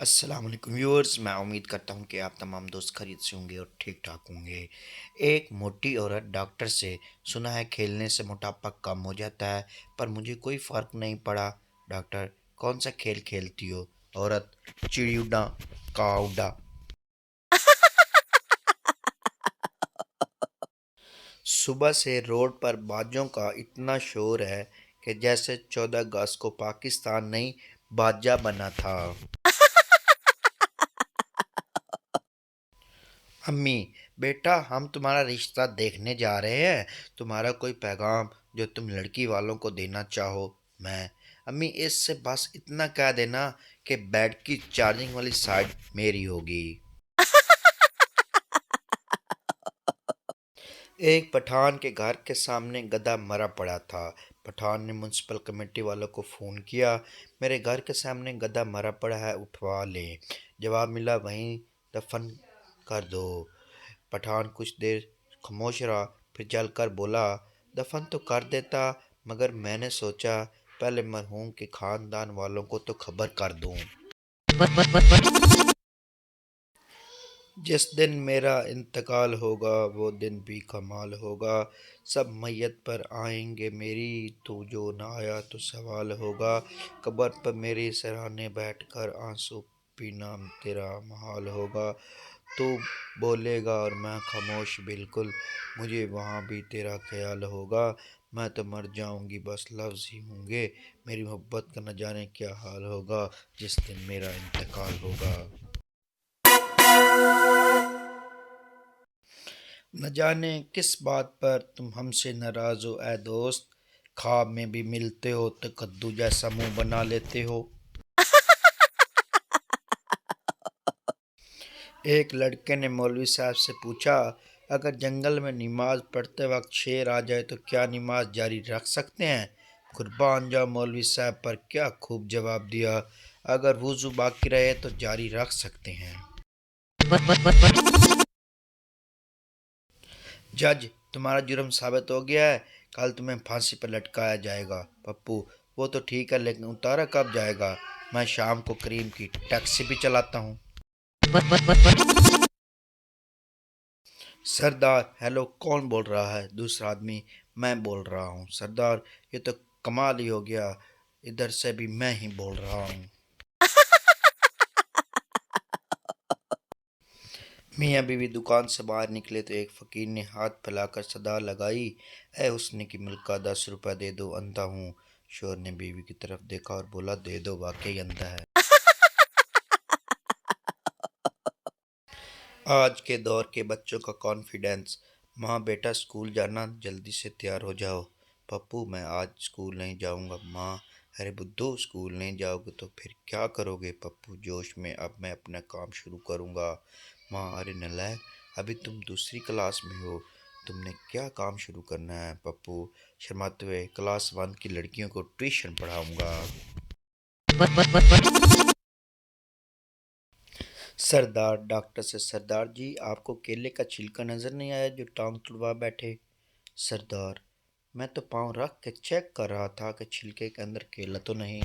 अस्सलाम वालेकुम व्यूअर्स। मैं उम्मीद करता हूँ कि आप तमाम दोस्त खैरियत से होंगे और ठीक ठाक होंगे। एक मोटी औरत डॉक्टर से सुना है खेलने से मोटापा कम हो जाता है, पर मुझे कोई फ़र्क नहीं पड़ा। डॉक्टर, कौन सा खेल खेलती हो? औरत, चिड़ी उड्डा, काव उड्डा। सुबह से रोड पर बाजों का इतना शोर है कि जैसे 14 अगस्त को पाकिस्तान नहीं बाजा बना था। अम्मी, बेटा हम तुम्हारा रिश्ता देखने जा रहे हैं। तुम्हारा कोई पैगाम जो तुम लड़की वालों को देना चाहो? मैं, अम्मी इससे बस इतना कह देना कि बेड की चार्जिंग वाली साइड मेरी होगी। एक पठान के घर के सामने गधा मरा पड़ा था। पठान ने म्यूनसिपल कमेटी वालों को फ़ोन किया, मेरे घर के सामने गधा मरा पड़ा है, उठवा लें। जवाब मिला, वहीं दफन कर दो। पठान कुछ देर खामोश रहा, फिर जलकर बोला, दफन तो कर देता, मगर मैंने सोचा पहले मरहूम के खानदान वालों को तो खबर कर दूं। जिस दिन मेरा इंतकाल होगा वो दिन भी कमाल होगा। सब मैयत पर आएंगे मेरी, तू जो ना आया तो सवाल होगा। कब्र पर मेरे सराहने बैठकर आंसू पीना तेरा महाल होगा। तू बोलेगा और मैं खामोश बिल्कुल, मुझे वहाँ भी तेरा ख्याल होगा। मैं तो मर जाऊंगी बस लफ्ज़ ही होंगे, मेरी मोहब्बत का न जाने क्या हाल होगा जिस दिन मेरा इंतकाल होगा। न जाने किस बात पर तुम हमसे नाराज़ हो ऐ दोस्त। ख्वाब में भी मिलते हो तो कद्दू जैसा मुंह बना लेते हो। एक लड़के ने मौलवी साहब से पूछा, अगर जंगल में नमाज पढ़ते वक्त शेर आ जाए तो क्या नमाज जारी रख सकते हैं? कुर्बान जाओ मौलवी साहब पर, क्या खूब जवाब दिया। अगर वुजू बाकी रहे तो जारी रख सकते हैं। जज, तुम्हारा जुर्म साबित हो गया है, कल तुम्हें फांसी पर लटकाया जाएगा। पप्पू, वो तो ठीक है लेकिन उतारा कब जाएगा? मैं शाम को करीम की टैक्सी भी चलाता हूँ। सरदार, हेलो, कौन बोल रहा है? दूसरा आदमी, मैं बोल रहा हूँ सरदार। ये तो कमाल ही हो गया, इधर से भी मैं ही बोल रहा हूँ। मियाँ बीवी दुकान से बाहर निकले तो एक फकीर ने हाथ फैलाकर सदा लगाई, ए उसने की मुल्का, 10 रुपए दे दो, अंधा हूँ। शोर ने बीवी की तरफ देखा और बोला, दे दो, वाकई अंधा है। आज के दौर के बच्चों का कॉन्फिडेंस। माँ, बेटा स्कूल जाना, जल्दी से तैयार हो जाओ। पप्पू, मैं आज स्कूल नहीं जाऊँगा। माँ, अरे बुद्धू, स्कूल नहीं जाओगे तो फिर क्या करोगे? पप्पू जोश में, अब मैं अपना काम शुरू करूँगा। माँ, अरे नलायक, अभी तुम दूसरी क्लास में हो, तुमने क्या काम शुरू करना है? पप्पू शर्माते हुए, क्लास 1 की लड़कियों को ट्यूशन पढ़ाऊँगा। सरदार डॉक्टर से, सरदार जी आपको केले का छिलका नजर नहीं आया जो टांग तुड़वा बैठे? सरदार, मैं तो पाँव रख के चेक कर रहा था कि छिलके के अंदर केला तो नहीं।